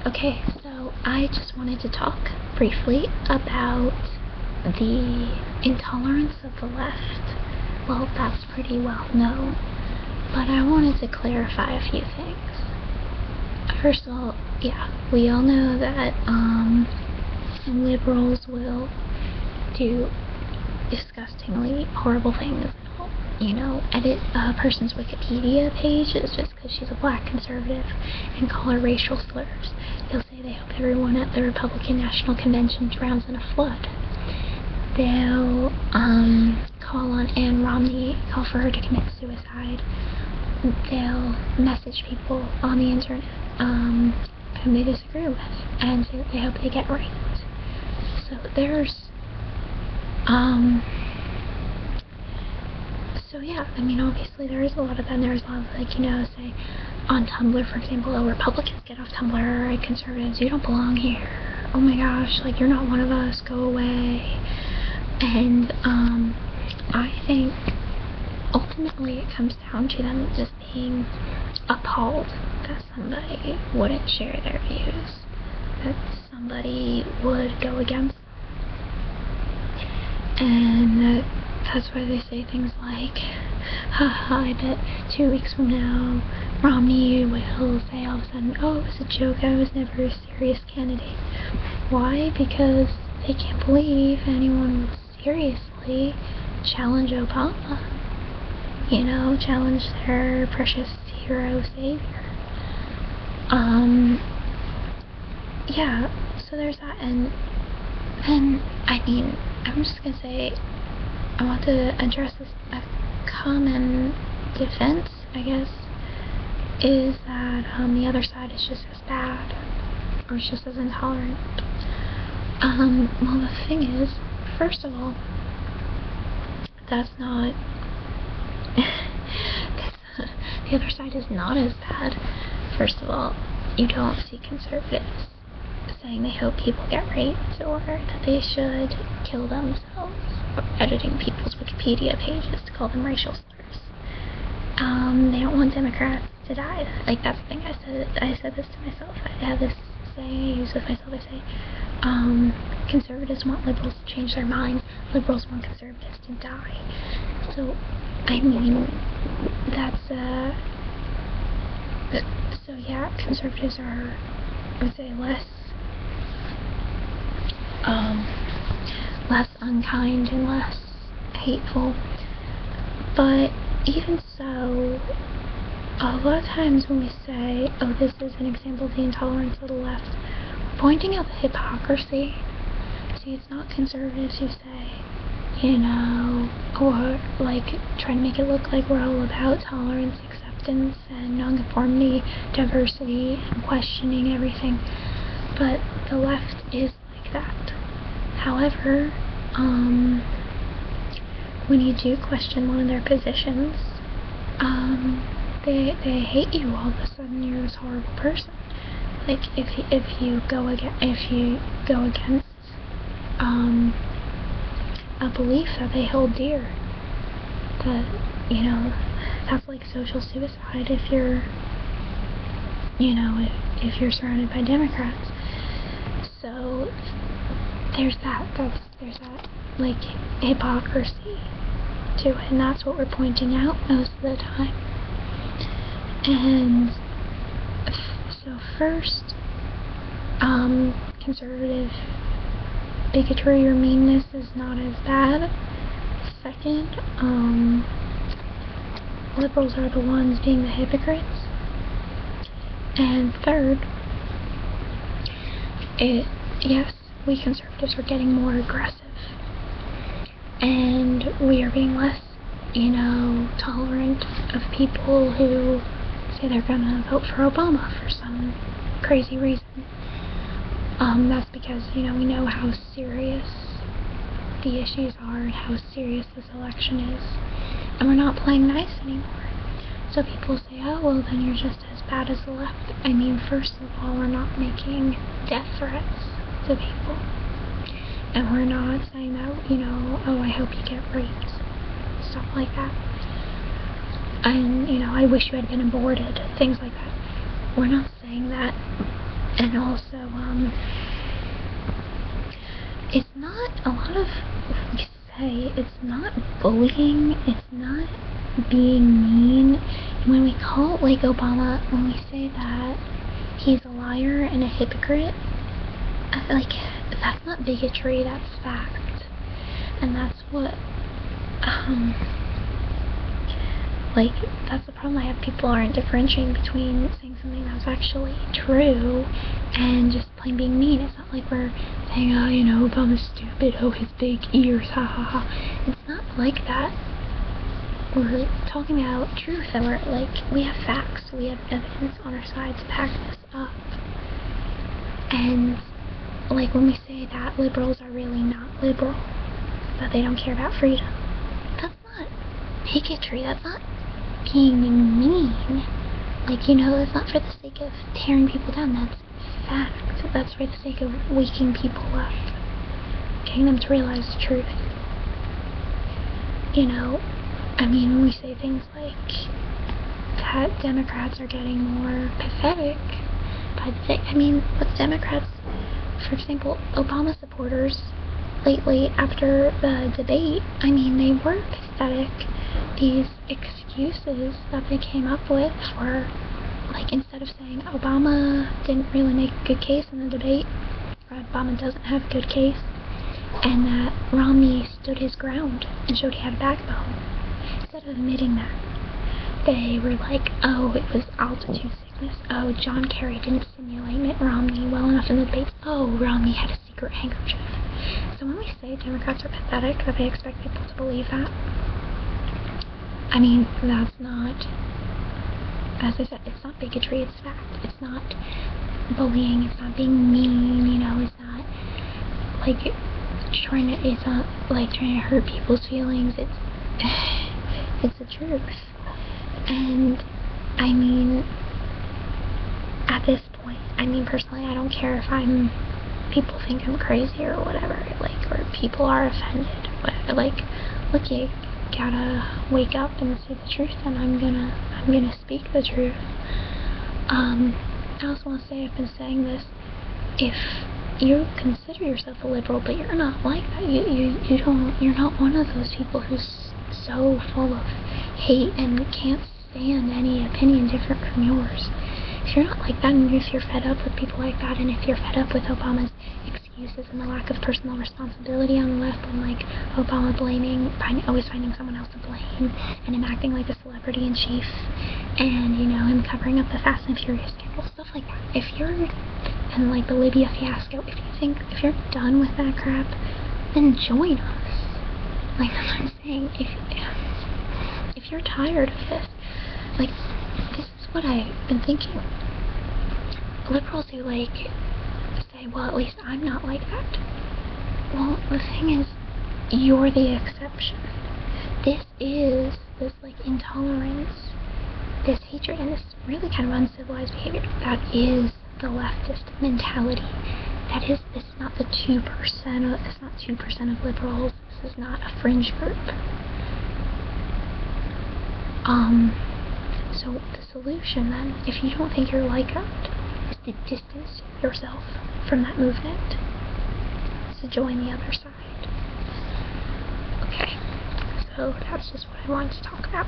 Okay, so I just wanted to talk briefly about the intolerance of the left. Well, that's pretty well known, but I wanted to clarify a few things. First of all, yeah, we all know that liberals will do disgustingly horrible things. Edit a person's Wikipedia page just because she's a black conservative and call her racial slurs. They'll say they hope everyone at the Republican National Convention drowns in a flood. They'll call on Ann Romney, call for her to commit suicide. They'll message people on the internet whom they disagree with and say that they hope they get raped. So there's So yeah, I mean, obviously there is a lot of them. There's a lot of, say, on Tumblr, for example, oh, Republicans, get off Tumblr, conservatives, you don't belong here, oh my gosh, you're not one of us, go away. And, I think, ultimately it comes down to them just being appalled that somebody wouldn't share their views, that somebody would go against them. And that's why they say things like, haha, I bet 2 weeks from now, Romney will say all of a sudden, oh, it was a joke, I was never a serious candidate. Why? Because they can't believe anyone would seriously challenge Obama. Challenge their precious hero savior. Yeah, so there's that, and I mean, I'm just gonna say, I want to address this. A common defense, I guess, is that the other side is just as bad, or it's just as intolerant. Well, the thing is, first of all, that's not. The other side is not as bad. First of all, you don't see conservatives saying they hope people get raped or that they should kill themselves, or editing people's Wikipedia pages to call them racial slurs. They don't want Democrats to die. That's the thing I said this to myself. I have this saying I use with myself. I say, conservatives want liberals to change their minds. Liberals want conservatives to die. So, I mean, so yeah, conservatives are, I would say, less unkind and less hateful. But even so, a lot of times when we say, oh, this is an example of the intolerance of the left, we're pointing out the hypocrisy. See, it's not conservatives who say, or trying to make it look like we're all about tolerance, acceptance, and nonconformity, diversity, and questioning everything. But the left is like that. However, when you do question one of their positions, they hate you all of a sudden. You're this horrible person. If you go against a belief that they hold dear, that that's like social suicide. If you're if you're surrounded by Democrats. So there's that hypocrisy to it, and that's what we're pointing out most of the time. And so first, conservative bigotry or meanness is not as bad. Second, liberals are the ones being the hypocrites. And third, yes, we conservatives are getting more aggressive, and we are being less, tolerant of people who say they're gonna vote for Obama for some crazy reason. That's because, we know how serious the issues are and how serious this election is, and we're not playing nice anymore. So people say, oh, well, then you're just as bad as the left. I mean, first of all, we're not making death threats to people. And we're not saying that, oh, I hope you get raped. Stuff like that. And, I wish you had been aborted. Things like that. We're not saying that. And also, it's not, a lot of what we say, it's not bullying, it's not being mean. When we call, like, Obama, when we say that he's a liar and a hypocrite, like, that's not bigotry, that's fact. And that's what, like, that's the problem I have. People aren't differentiating between saying something that's actually true and just plain being mean. It's not like we're saying, oh, you know, Obama's stupid, oh, his big ears, ha ha ha. It's not like that. We're talking about truth, and we're like, we have facts, we have evidence on our side to back this up. And like, when we say that liberals are really not liberal, that they don't care about freedom, that's not bigotry, that's not being mean. Like, you know, it's not for the sake of tearing people down, that's fact. That's for the sake of waking people up, getting them to realize the truth. You know, I mean, when we say things like that Democrats are getting more pathetic, but I mean, with Democrats, for example, Obama supporters, lately after the debate, I mean, they were pathetic. These excuses that they came up with were, like, instead of saying Obama didn't really make a good case in the debate, or Obama doesn't have a good case, and that Romney stood his ground and showed he had a backbone, instead of admitting that, they were like, oh, it was altitude sickness, oh, John Kerry didn't simulate Mitt Romney well enough in the debate, oh, Romney had a secret handkerchief. So when we say Democrats are pathetic, that they expect people to believe that, I mean, that's not, as I said, it's not bigotry, it's fact. It's not bullying, it's not being mean, you know, it's not like it's not like trying to hurt people's feelings. It's the truth. And I mean, at this point, I mean, personally, I don't care if people think I'm crazy or whatever, like, or people are offended, but like, look, you gotta wake up and see the truth, and I'm gonna speak the truth. I also want to say, I've been saying this, if you consider yourself a liberal, but you're not like that, you're not one of those people who's so full of hate and can't stand any opinion different from yours. If you're not like that, and if you're fed up with people like that, and if you're fed up with Obama's excuses and the lack of personal responsibility on the left, and like Obama always finding someone else to blame, and him acting like a celebrity in chief, and, you know, him covering up the Fast and Furious scandal, stuff like that. And like the Libya fiasco, if you're done with that crap, then join us. Like, that's what I'm saying. If you're tired of this, like, this is what I've been thinking. Liberals who, like, say, well, at least I'm not like that. Well, the thing is, you're the exception. This like, intolerance, this hatred, and this really kind of uncivilized behavior, that is the leftist mentality. This is not the 2%, it's not 2% of liberals, this is not a fringe group. So the solution then, if you don't think you're like that, is to distance yourself from that movement, to join the other side. Okay, so that's just what I wanted to talk about.